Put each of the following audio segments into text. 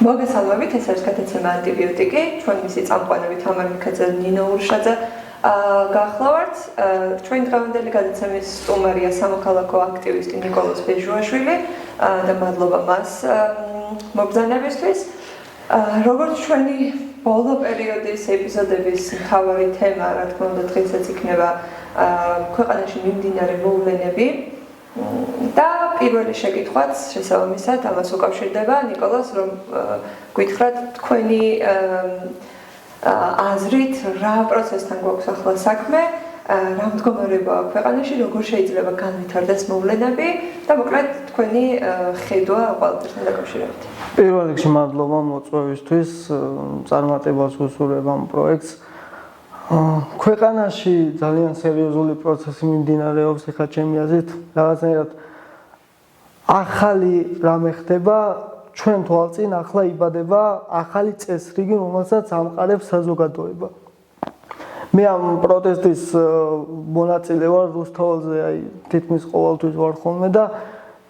მოგესალმებით, ეს არის გადაცემა ანტიბიოტიკი, ჩვენ მისი წამყვანები თამარ მიქაძე და ნინო ურშაძე გახლავართ. ჩვენ დღევანდელი გადაცემის სტუმარია სამოქალაქო აქტივისტი ნიკოლოზ ბეჟუაშვილი და მადლობა მას მობრძანებისთვის. როგორც ჩვენი ბოლო პერიოდის ეპიზოდების მთავარი თემა, რა თქმა უნდა, დღესაც იქნება ქვეყანაში მიმდინარე მოვლენები. და პირველი შეკითხვაც შესაბამისად ამას უკავშირდება ნიკოლოზ, რომ გითხრათ თქვენი აზრით რა პროცესთან გვაქვს ახლა საქმე, რა მდგომარეობაა ქვეყანაში, როგორ შეიძლება განვითარდეს მოვლენები და მოკლედ თქვენი ხედვა ყველაფერთან დაკავშირებით. პირველ რიგში მადლობა მოწვევისთვის, წარმატებას ვუსურვებ ამ პროექტს. ქვეყანაში ძალიან სერიოზული პროცესი მიმდინარეობს, ეხლა ჩემი აზრით, რაღაცნაირად ახალი რამე ხდება, ჩვენ თვალწინ ახლა იბადება ახალი წესრიგი, რომელსაც ამყარებს საზოგადოება. მე ამ პროტესტის მონაწილე ვარ რუსთაველზე, თითქმის ყოველთვის ვარ ხოლმე და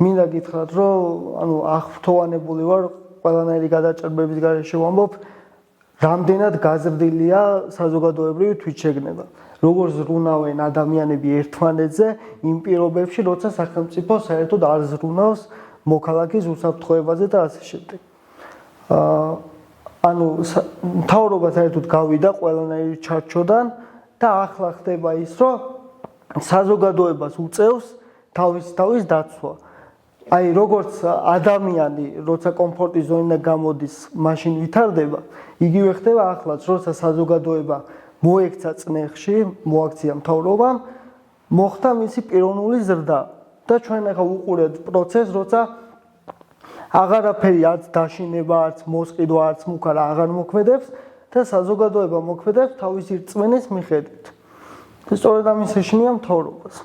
მინდა გითხრათ, რომ აღფრთოვანებული ვარ ყველანაირი გადაჭრბების გარეშე ვამბობ, რამდენად გაზრდილია საზოგადოებრივი თვითშეგნება. როგორ ზრუნავენ ადამიანები ერთმანეთზე იმ პირობებში, როცა სახელმწიფო საერთოდ არ ზრუნავს მოქალაქის უსაფრთხოებაზე და ასე შემდეგ. მთავრობა საერთოდ გავიდა ყველანაირი ჩარჩოდან და ახლა ხდება ის, რომ საზოგადოებას უწევს თავის დაცვა. აი როგორც ადამიანი, როცა კომფორტის ზონიდან გამოდის, მაშინ ვითარდება, იგივე ხდება ახლაც, როცა საზოგადოება მოექცა წნეხში, მოაქცია მთავრობამ, მოხდა მისი პიროვნული ზრდა და ჩვენ ახლა ვუყურებთ პროცესს, როცა აღარაფერი არც დაშინება, არც მოსყიდვა, არც მუქარა აღარ მოქმედებს და საზოგადოება მოქმედებს თავისი რწმენის მიხედვით. სწორედ ამის ეშინია მთავრობას.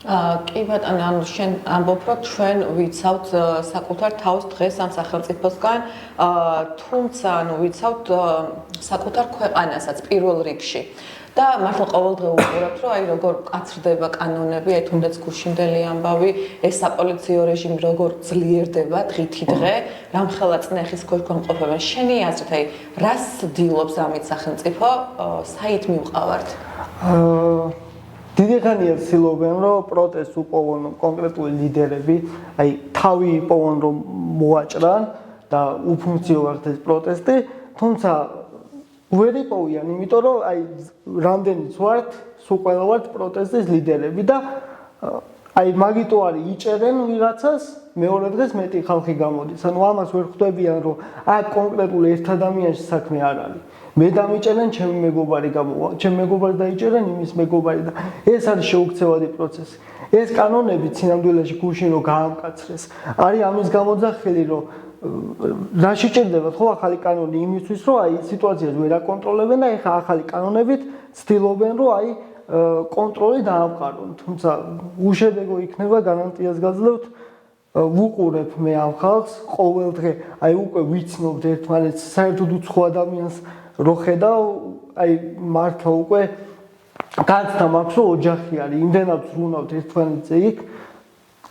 კი ბატონო, შენ ამბობ, რომ ჩვენ ვიცავთ საკუთარ თავს დღეს ამ სახელმწიფოსგან, თუმცა ვიცავთ საკუთარ ქვეყანასაც პირველ რიგში. და მართლა ყოველდღე ვუყურებთ, რომ აი როგორ კაცრდება კანონები, აი თუნდაც გუშინდელი ამბავი, ეს საპოლიციო რეჟიმი როგორ ძლიერდება დღითი დღე, რამხელა წნეხის ქვეშ გამყოფებენ. შენი აზრით, აი რას ცდილობს ამით სახელმწიფო, საით მივყავართ? დიდი ხანია ცდილობენ, რომ პროტესტს უპოვონ კონკრეტული ლიდერები, აი თავი იპოვონ, რომ მოაჭრან და უფუნქციო გახდეს პროტესტი, თუმცა ვერ იპოვიან, იმიტომ რომ აი რამდენიც ვართ, სულ ყველა ვართ პროტესტის ლიდერები და აი მაგიტო არის იჭერენ ვიღაცას, მეორე დღეს მეტი ხალხი გამოდის. ანუ ამას ვერ ხვდებიან, რომ აი კონკრეტულ ერთ ადამიანში საქმე არ არის. მე დამიჭერენ, ჩემი მეგობარი გამოვა, ჩემი მეგობარი დაიჭერენ, იმის მეგობარი და ეს არის შეუქცევადი პროცესი. ეს კანონები სინამდვილეში გუშინ რომ გაამკაცრეს, არის ამის გამოძახილი, რომ რა შეჭერდებათ ხო ახალი კანონი იმისთვის, რომ აი სიტუაციას ვერ აკონტროლებენ და ეხა ახალი კანონებით ცდილობენ, რომ აი კონტროლი დაამყარონ. თუმცა უშედეგო იქნება, გარანტიას გაძლევთ. ვუყურებ მე ამ ხალხს ყოველ დღე, აი უკვე ვიცნობთ ერთმანეთს, საერთოდ უცხო ადამიანს რო ხედავ, აი მართლა უკვე განცდა მაქვს, რომ ოჯახი არის, იმდენად ზრუნავთ ერთმანეთზე იქ.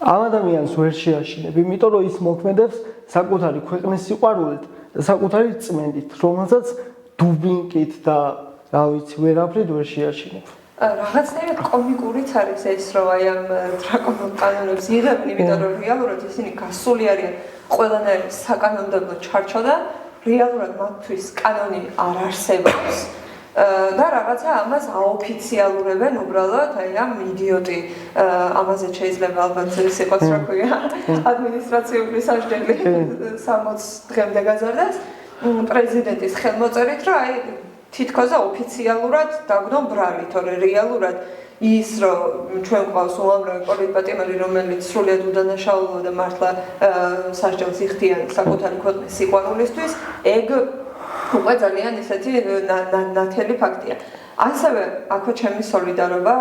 ამ ადამიანს ვერ შეაშინებ, იმიტომ რომ ის მოქმედებს საკუთარი ქვეყნის სიყვარულით და საკუთარი რწმენით, რომელსაც დუბინკით და რა ვიცი, ვერაფრით ვერ შეაშინებ. რაღაცნაირად კომიკურიც არის ეს, რომ აი ამ დრაკონულ კანონებს იღებენ, იმიტომ რომ რეალურად ისინი გასული არიან ყველანაირ საკანონმდებლო ჩარჩოდან, რეალურად მათთვის კანონი არ არსებობს. და რაღაცა ამას აოფიციალურებენ უბრალოდ აი ამ იდიოტი ამაზე შეიძლება ალბათ ის იყოს რა ქვია ადმინისტრაციული სასჯელი 60 დღემდე გაზარდეს პრეზიდენტის ხელმოწერით რომ აი თითქოს ოფიციალურად დაგდონ ბრალი თორე რეალურად ის რომ ჩვენ გვყავს უამრავი პოლიტპატიმარი რომელიც სრულიად უდანაშაულოა და მართლა სასჯელს იხდიან საკუთარი ქვეყნის სიყვარულისთვის ეგ უკვე ძალიან ისეთი ნათელი ფაქტია. ასევე აქვე ჩემი სოლიდარობა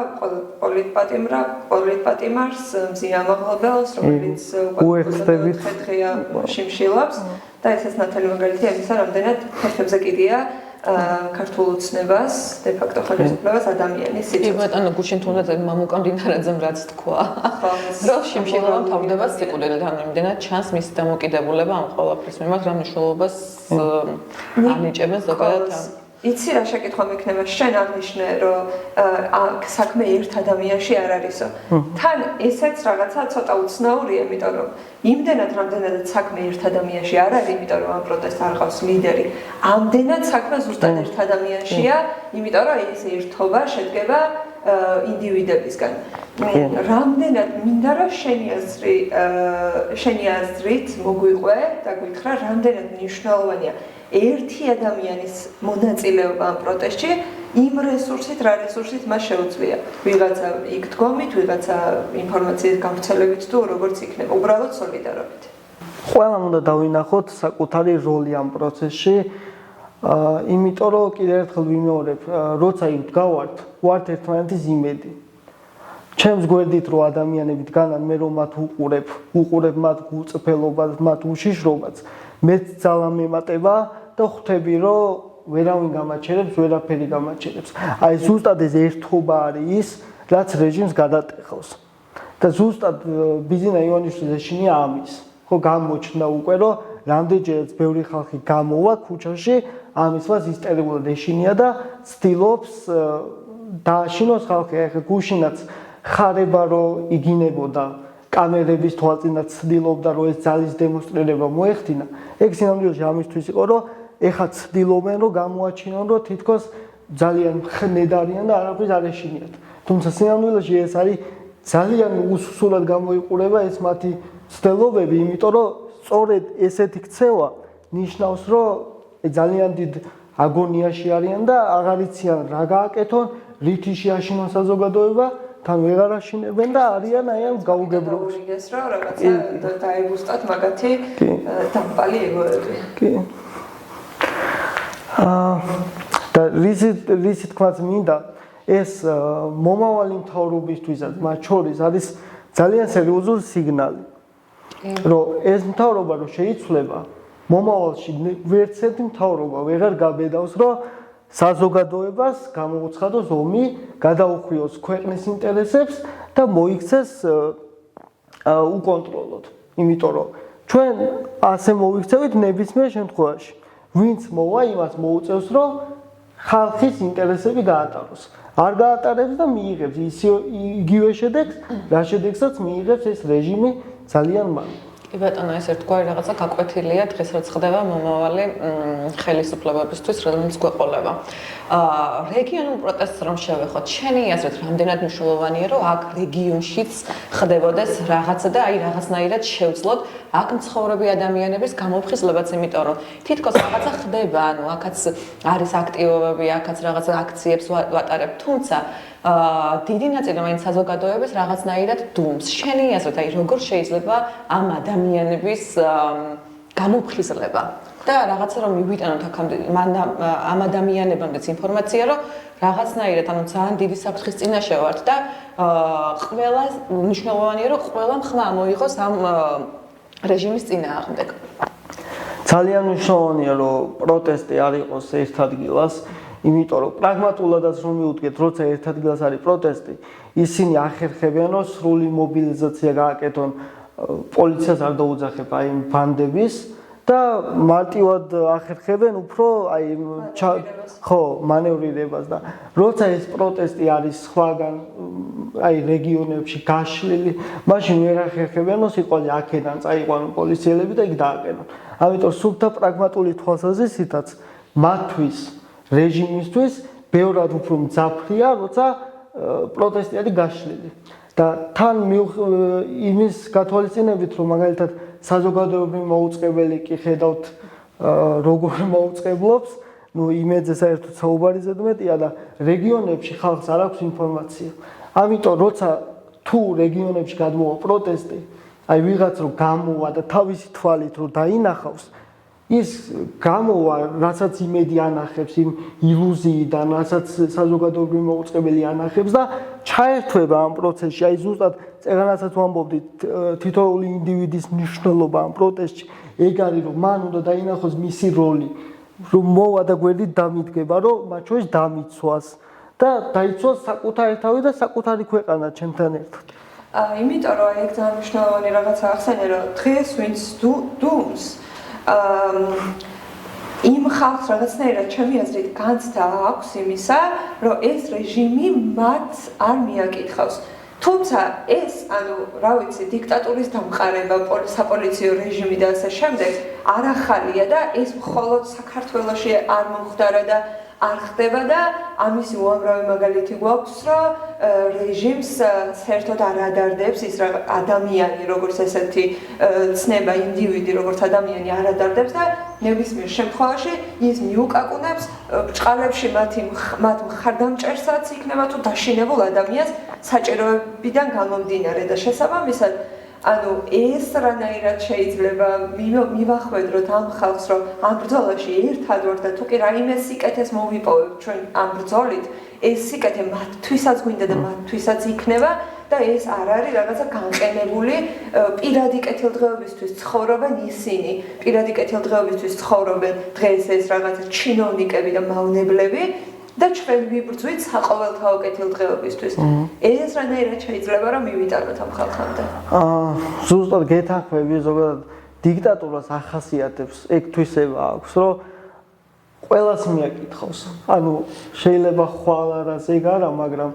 პოლიტპატიმარს მზია მაღლობელს, რომელიც უკვე დღეა შიმშილობს და ესეც ნათელი მაგალითია იმისა, რამდენად ფეხებზე კიდია ქართულ ოცნებას, de facto ხელისუფლებას ადამიანის კი სიცოცხლე. ბატონო გუშინ თუნდაც მამუკამდინარაძემ რაც თქვა რომ შიმშილოვან თავდებას სიკვდილთან იმდენად ჩანს მის დამოკიდებულება ამ ყველაფრის მიმართ რა მნიშვნელობას ანიჭებენ ზოგადად იცი რა შეკითხვა მექნება შენ აღნიშნე რომ საქმე ერთ ადამიანში არ არისო თან ესეც რაღაცა ცოტა უცნაურია იმიტომ რომ იმდენად რამდენადაც საქმე ერთ ადამიანში არ არის იმიტომ რომ ამ პროტესტს არ ყავს ლიდერი ამდენად საქმე ზუსტად ერთ ადამიანშია იმიტომ რომ ეს ერთობა შედგება ინდივიდებისგან რამდენად მინდა რომ შენი აზრით მოგვიყვე და გითხრა რამდენად მნიშვნელოვანია ერთი ადამიანის მონაწილეობა ამ პროტესტში იმ რესურსით, რა რესურსით მას შეუძლია. ვიღაცა იქ დგომით, ვიღაცა ინფორმაციის გავრცელებით თუ როგორც იქნება, უბრალოდ სოლიდარობით. ყველამ უნდა დავინახოთ საკუთარი როლი ამ პროცესში. იმიტომ რომ კიდევ ერთხელ ვიმეორებ, როცა ვდგავართ, ვართ ერთმანეთის იმედი. ჩემს გვერდით რო ადამიანები დგანან, მე რომ მათ უყურებ მათ გულწრფელობას, მათ უშიშრობას, მეც ძალა მემატება და ხვდები რომ ვერავინ გამაჩერებს, ვერაფერი გამაჩერებს. აი ზუსტად ეს ერთობა არის ის, რაც რეჟიმს გადატეხავს. და ზუსტად ბიზინა ივანიშვილის ეშინია ამის. ხო გამოჩნდა უკვე რომ რამდენჯერაც ბევრი ხალხი გამოვა ქუჩაში, ამისვას ისტერიულად ეშინია და ცდილობს დააშინოს ხალხი. ახლა გუშინაც ხარება რომ იგინებოდა კამერების თვალწინაც ცდილობდა რომ ეს ძალის დემონსტრირება მოეხდინა. ეგ სინამდვილეში ამისთვის იყო რომ ეხლა ცდილობენ რომ გამოაჩინონ რომ თითქოს ძალიან ხნედ არიან და არაფრის არ ეშინიათ. თუმცა სინამდვილეში ეს არის ძალიან უსუსურად გამოიყურება ეს მათი ცდილობები, იმიტომ რომ სწორედ ესეთი ქცევა ნიშნავს რომ ძალიან დიდ აგონიაში არიან და აღარ იციან რა გააკეთონ, რითი შეაშინონ საზოგადოება თან ვეღარ აშინებენ და არიან აი ამ გაუგებრობის. ის რომ რაღაცა დაებუსტათ მაგათი დამპალი ეგოები. კი. და რისი თქმაც მინდა ეს მომავალი მთავრობისთვისაც მათ შორის არის ძალიან სერიოზული სიგნალი. რომ ეს მთავრობა რომ შეიცვლება, მომავალში ვერც ერთი მთავრობა ვეღარ გაბედავს რომ საზოგადოებას გამოუცხადოს ომი, გადაუხვიოს ქვეყნის ინტერესებს და მოიქცეს უკონტროლოდ. იმიტომ რომ ჩვენ ასე მოვიქცევით ნებისმიერ შემთხვევაში. ვინც მოვა, იმას მოუწევს რომ ხალხის ინტერესები გაატაროს. არ გაატარებს და მიიღებს იგივე შედეგს, რა შედეგსაც მიიღებს ეს რეჟიმი ძალიან მალე. კი ბატონო, ეს ერთგვარი რაღაცა გაკვეთილია დღეს რაც ხდება მომავალი ხელისუფლებებისთვის, რომელიც გვეყოლება. რეგიონულ პროტესტს რომ შევეხოთ, შენი აზრით, რამდენად მნიშვნელოვანია, რომ აქ რეგიონშიც ხდებოდეს რაღაცა და აი რაღაცნაირად შევძლოთ აქ მცხოვრები ადამიანების გამოფხიზლებაც, იმიტომ რომ თითქოს რაღაცა ხდება, ანუ აქაც არის აქტივობები, აქაც რაღაცა აქციებს ვატარებ, თუმცა დიდი ნაწილი მაინც საზოგადოების რაღაცნაირად დუმს. შენი აზრით, აი როგორ შეიძლება ამ ადამიანების გამოფხიზლება და რაღაცა რომ მივიტანოთ აქამდე ამ ადამიანებამდეც ინფორმაცია, რომ რაღაცნაირად, ანუ ძალიან დიდი საფრთხის წინაშე ვართ და ყველა მნიშვნელოვანია, რომ ყველამ ხმა მოიღოს ამ რეჟიმის წინააღმდეგ. ძალიან მნიშვნელოვანია, რომ პროტესტი არ იყოს ერთ ადგილას. იმიტომ რომ პრაგმატულადაც რომ მივუდგეთ, როცა ერთ ადგილას არის პროტესტი, ისინი ახერხებიან რომ სრული მობილიზაცია გააკეთონ, პოლიციას არ დაუძახებ აი ბანდების და მარტივად ახერხებენ უფრო აი ხო მანევრირებას და როცა ეს პროტესტი არის სხვაგან აი რეგიონებში გაშლილი, მაშინ ვერ ახერხებენ რომ სიტყვაზე აქედან წაიყვანონ პოლიციელები და იქ დააყენონ. ამიტომ სულთა პრაგმატული თვალსაზრისითაც მათთვის რეჟიმისთვის ბევრად უფრო მძაფრია, როცა პროტესტი არის გაშლილი. და თან იმის გათვალისწინებით, რომ მაგალითად საზოგადოებრივი მოუწყებელი კი ხედავთ როგორ მოუწყებლობს, ну იმედზე საერთოდ საუბარი ზედმეტია და რეგიონებში ხალხს არ აქვს ინფორმაცია. ამიტომ როცა თუ რეგიონებში გადმოვა პროტესტი, აი ვიღაც რომ გამოვა და თავისი თვალით რომ დაინახავს ის გამოვა, რასაც იმედი ანახებს იმ ილუზიიდან, რასაც საზოგადოებრივი მოუწყებელი ანახებს და ჩაერთვება ამ პროცესში. აი ზუსტად წეგანასაც ვამბობდით, თითოეული ინდივიდის მნიშვნელობა ამ პროტესტში ეგ არის, რომ მან უნდა დაინახოს მისი როლი რომ მოვა და გვერდით დამიდგება, რომ მათ შორის დამიცვას და დაიცვას საკუთარი თავი და საკუთარი ქვეყანა ჩემთან ერთად. იმიტომ რომ ეგ ძალიან მნიშვნელოვანი რაღაცა ახსენე, რომ დღეს ვინც დუმს იმ ხალხს რაღაცნაირად ჩემი აზრით განცდა აქვს იმისა, რომ ეს რეჟიმი მათ არ მიაკითხავს. თუმცა ეს, რა ვიცი, დიქტატურის დამყარება, საპოლიციო რეჟიმი და ასე შემდეგ არ ახალია და ეს მხოლოდ საქართველოში არ მომხდარა და არ ხდება და ამის უამრავი მაგალითი გვაქვს, რომ რეჟიმს საერთოდ არ ადარდებს ის ადამიანი, როგორც ესეთი ცნება, ინდივიდი, როგორც ადამიანი არ ადარდებს და ნებისმიერ შემთხვევაში ის მიუკაკუნებს ბრჭყალებში მათ მხარდამჭერსაც იქნება თუ დაშინებულ ადამიანს საჭიროებიდან გამომდინარე და შესაბამისად ეს რანაირად შეიძლება მივახვედროთ ამ ხალხს, რომ ამ ბრძოლაში ერთად ვართ და თუ კი რაიმე სიკეთეს მოვიპოვებთ ჩვენ ამ ბრძოლით, ეს სიკეთე მათთვისაც გვინდა და მათთვისაც იქნება და ეს არ არის რაღაცა განყენებული პირადი კეთილდღეობისთვის ცხოვრობენ ისინი, პირადი კეთილდღეობისთვის ცხოვრობენ დღეს ეს რაღაცა ჩინოვნიკები და მავნებლები და ჩვენ ვიბრძვით საყოველთაო კეთილდღეობისთვის. ეს რანაირად შეიძლება რომ მივიტანოთ ამ ხალხამდე. ზუსტად გეთანხმები, ზოგადად დიქტატურას ახასიათებს ეგ თვისება აქვს, რომ ყველას მიაკითხავს. შეიძლება ხვალ არას ეგ არა, მაგრამ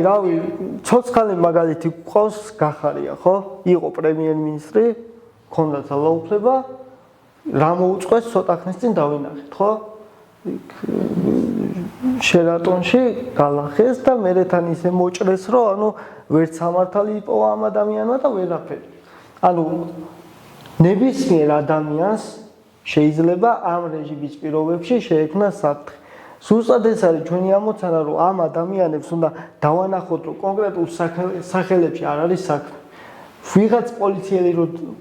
რავი, ცოცხალი მაგალითი გვყავს გახარია, ხო? იყო პრემიერ-მინისტრი, ჰქონდა ძალაუფლება, რა მოუწყვეს ცოტა ხნის წინ დავინახეთ, ხო? შერატონში გალახეს და მერეთან ისე მოჭრეს, რომ ვერც სამართალი იპოვა ამ ადამიანმა და ვერაფერი. ნებისმიერ ადამიანს შეიძლება ამ რეჟიმის პირობებში შეექმნა საფრთხე. ზუსტად ეს არის ჩვენი ამოცანა, რომ ამ ადამიანებს უნდა დავანახოთ, რომ კონკრეტულ სახელებში არ არის საქმე. ვიღაც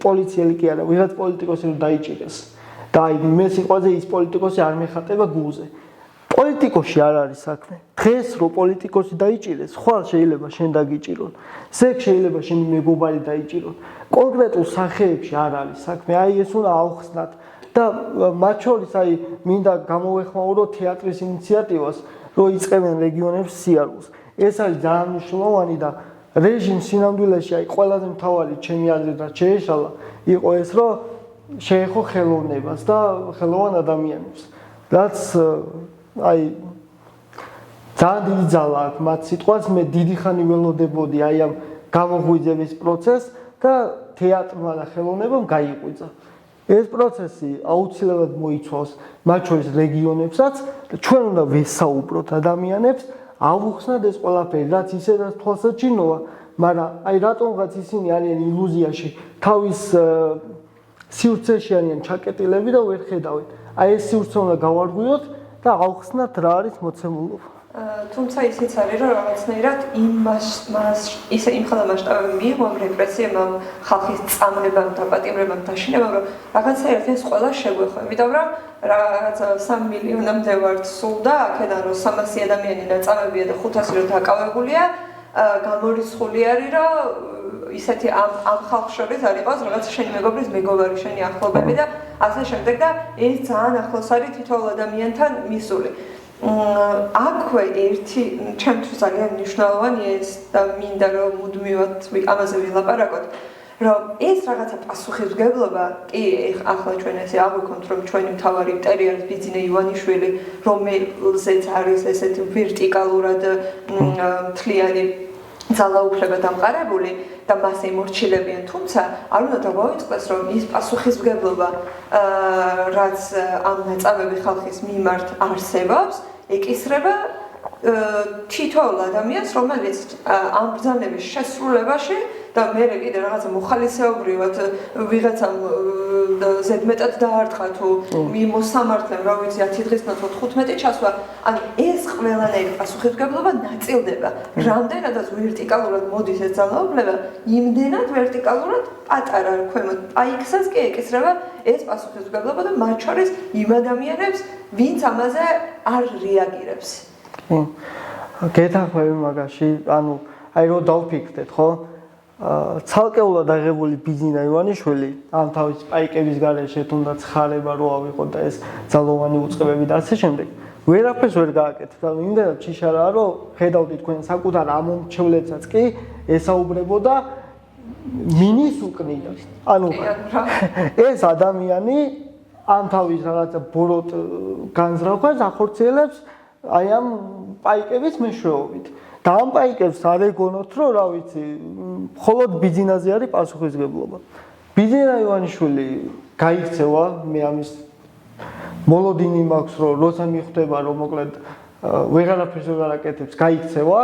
პოლიციელი კი არა, ვიღაც პოლიტიკოსი რომ დაიჭირეს. და მე სიტყვაზე ის პოლიტიკოსი არ მეხატება გულზე. პოლიტიკოსში არ არის საქმე. დღეს რო პოლიტიკოსი დაიჭირეს, ხვალ შეიძლება შენ დაგიჭირონ. ზეგ შეიძლება შენი მეგობარი დაიჭირონ. კონკრეტულ სახეებში არ არის საქმე. ეს უნდა ავხსნათ და მათ შორის მინდა გამოვეხმაურო თეატრის ინიციატივას, რომ იწყებენ რეგიონებში სიარულს. ეს არის ძალიან მნიშვნელოვანი და რეჟიმს სინამდვილეში ყველაზე მთავარი ჩემი აზრით რაც შეეშალა იყო ეს, რომ შეეხო ხელოვნებას და ხელოვან ადამიანებს. რაც ძალიან დიდი ძალა აქვს მათ სიტყვას, მე დიდი ხანი ველოდებოდი ამ გამოღვიძების პროცესს და თეატრმა და ხელოვნებამ გაიღვიძა. ეს პროცესი აუცილებლად მოიცავს მათ შორის რეგიონებსაც და ჩვენ უნდა ვესაუბროთ ადამიანებს, ავუხსნათ ეს ყველაფერი, რაც ისედაც თვალსაჩინოა, მაგრამ რატომღაც ისინი არიან ილუზიაში, თავის სივრცეში არიან ჩაკეტილები და ვერ ხედავენ. ეს სივრცე უნდა გავარღვიოთ და ავხსნათ რა არის მოცემულობა. თუმცა ისიც არის, რომ რაღაცნაირად იმ ხელ მასშტაბები მიიღო ამ რეპრესიამ, ამ ხალხის წამებამ და პატიმრებამ დაშინებამ, რომ რაღაცნაირად ეს ყველა შეგვეხო. იმიტომ რომ რაღაცა 3 მილიონამდე ვართ სულ და აქედან რომ 300 ადამიანი ნაწამებია და 500 რო დაკავებულია, გამორიცხული არის, რომ ისეთი ამ ხალხს შორის არ იყოს რაღაც შენი მეგობრის მეგობარი, შენი ახლობები და ასე შემდეგ და ეს ძალიან ახლოს არის თითოეულ ადამიანთან მისული. აქვე ერთი ჩემთვის ძალიან მნიშვნელოვანი ეს და მინდა რომ მუდმივად ამაზე ვილაპარაკოთ, რომ ეს რაღაცა პასუხისმგებლობა, კი ახლა ჩვენ ესე აღვიქონთ, რომ ჩვენი მთავარი მტერი არის ბიძინა ივანიშვილი, რომელზეც არის ესეთი ვერტიკალურად მთლიანი ძალაუფლება დამყარებული და მას ემორჩილებიან, თუმცა არ უნდა დაგვაუწყდეს, რომ ის პასუხისმგებლობა, რაც ამ ნაწამები ხალხის მიმართ არსებობს, ეკისრება თითოეულ ადამიანს, რომელიც ამ ბრძანების შესრულებაში და მე კიდე რაღაცა მოხალისეობრივად ვიღაცამ ზედმეტად დაარტყა თუ მოსამართლემ, რა ვიცი 10 დღისნა თუ 15 ჩასვა, ეს ყველანაირი პასუხისმგებლობა ნაწილდება. რამდენადაც ვერტიკალურად მოდის ეს ძალაუფლება, იმდენად ვერტიკალურად პატარა ქვემოთ პაიქსაც კი ეკისრება ეს პასუხისმგებლობა და მათ შორის იმ ადამიანებს, ვინც ამაზე არ რეაგირებს. გეთანხმები მაგაში, რო დავფიქრდეთ, ხო? ცალკეულად აღებული ბიძინა ივანიშვილი ამ თავის პაიკების გარეშე თუნდაც ხარება რო ავიღოთ და ეს ძალოვანი უწყებები და ასე შემდეგ ვერაფერს ვერ გააკეთებთ. ანუ იმდენად ჩიშარაა რომ ხედავთ თქვენ საკუთარ ამომრჩევლებსაც კი ესაუბრებოდა მინის უკნიდან. ანუ ეს ადამიანი ამ თავის რაღაცა ბოროტ განზრახვას ახორციელებს აი ამ პაიკების მეშვეობით. და ამ პაიკებს არ ეგონოთ რომ რა ვიცი, მხოლოდ ბიძინაზე არის პასუხისგებლობა. ბიძინა ივანიშვილი გაიქცევა, მე ამის მოლოდინი მაქვს რომ როცა მიხვდება რომ მოკლედ ვეღარაფერს ვერ აკეთებს, გაიქცევა.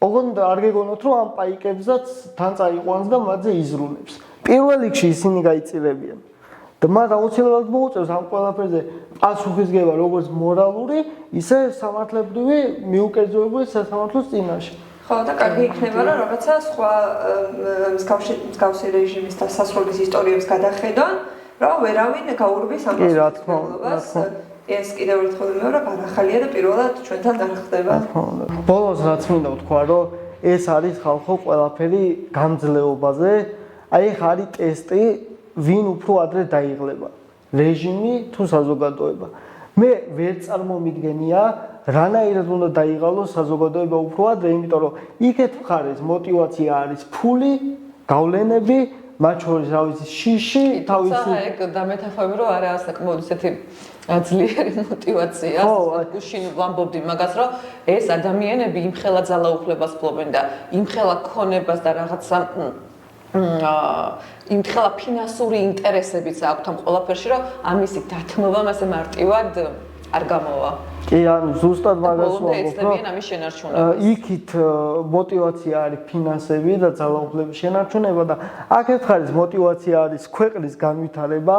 ოღონდ არ გეგონოთ რომ ამ პაიკებსაც თან წაიყვანს და მათზე იზრუნებს. პირველ რიგში ისინი გაიწირებიან. და მათ აუცილებლად მოუწევს ამ ყველაფერზე პასუხისგება როგორც მორალური, ისე სამართლებრივი მიუკერძოებული სასამართლოს წინაშე. ხო და კარგი იქნება რომ რაღაცა სხვა მსგავსი რეჟიმის და სასროლის ისტორიებს გადახედონ, რომ ვერავინ გაურბის ამ პასუხისმგებლობას. ეს კიდევ ერთხელ მეორე განახალია და პირველად ჩვენთან არ ხდება. ბოლოს რაც მინდა ვთქვა, რომ ეს არის ხალხო ყველაფერი გამძლეობაზე, აი ხა არის ტესტი ვინ უფრო ადრე დაიღლება რეჟიმი თუ საზოგადოება მე ვერ წარმომიდგენია რანაირად უნდა დაიღალოს საზოგადოება უფრო ადრე იმიტომ რომ იქეთ მხარეს мотиваცია არის ფული გავლენები მათ შორის რა ვიცი შიში თავისი ეგ დამეთანხმები რომ არა საკმაოდ ისეთი ძლიერი мотиваცია გუშინ ვამბობდი მაგას რომ ეს ადამიანები იმხელა ძალაუფლებას ფლობენ და იმხელა ქონებას და რაღაცა იმხელა ფინანსური ინტერესებიც აქვთ ამ ყველაფერში, რომ ამისი დათმობა მასე მარტივად არ გამოვა. კი, ანუ ზუსტად მაგას ვამბობ, რომ იქით мотиваცია არის ფინანსები და ძალაუფლების შენარჩუნება და აქეთ ხარის мотиваცია არის ქვეყნის განვითარება,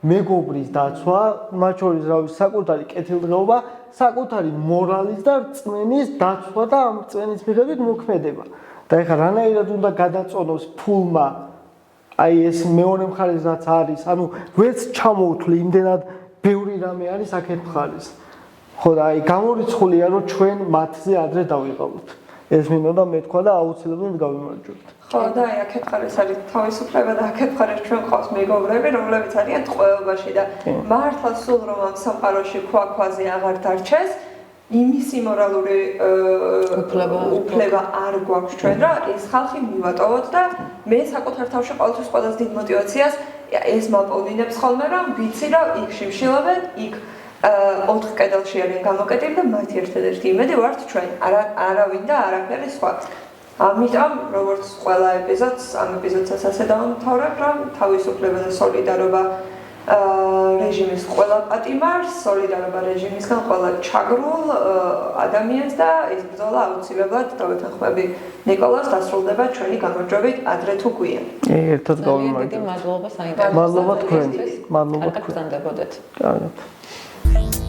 მეგობრის დაცვა, მათ შორის რა ვიცი, საკუთარი კეთილდღეობა, საკუთარი მორალის და რწმენის დაცვა და ამ რწმენის მიხედვით მოქმედება. და ეხლა რანაირად უნდა გადაწონოს ფულმა აი ეს მეორე მხარეს რაც არის ანუ ვერც ჩამოვთვლი იმდენად ბევრი რამე არის აქეთ მხარეს ხო და აი გამორიცხულია რომ ჩვენ მათზე ადრე დავიყავოთ ეს მინდოდა მეთქვა და აუცილებლად გავიმარჯვებთ ხო და აი აქეთ მხარეს არის თავისუფლება და აქეთ მხარეს ჩვენ ყავს მეგობრები რომლებიც არიან ტყვეობაში და მართლა სულ რომ ამ სამყაროში ქვაქვაზე აღარ დარჩეს იმისი მორალური უფლება არ გვაქვს ჩვენ რა ეს ხალხი მივატოვოთ და მე საკუთარ თავში ყოველთვის ყველაზე დიდ мотиваციას ეს მაპოვნინებს ხოლმე რომ ვიცი რომ იქ შიმშილობენ იქ 4 კედელში არიან გამოკეტილი და მათი ერთადერთი იმედი ვართ ჩვენ არავინ და არაფერი სხვა ამიტომ როგორც ყველა ეპიზოდს ამ ეპიზოდსაც ასე დავამთავრებ რომ თავისუფლება და სოლიდარობა რეჟიმის ყველა პატიმარს, სოლიდარობა რეჟიმისგან ყველა ჩაგრულ ადამიანს და ეს ბრძოლა აუცილებლად დავეთანხმები ნიკოლას დასრულდება ჩვენი გამარჯვებით ადრე თუ გვიან. ერთად გავიმარჯვებთ. მადლობა საინტერესო. მადლობა თქვენ. მადლობა თქვენ. გაგრძანდებოდეთ. კარგად.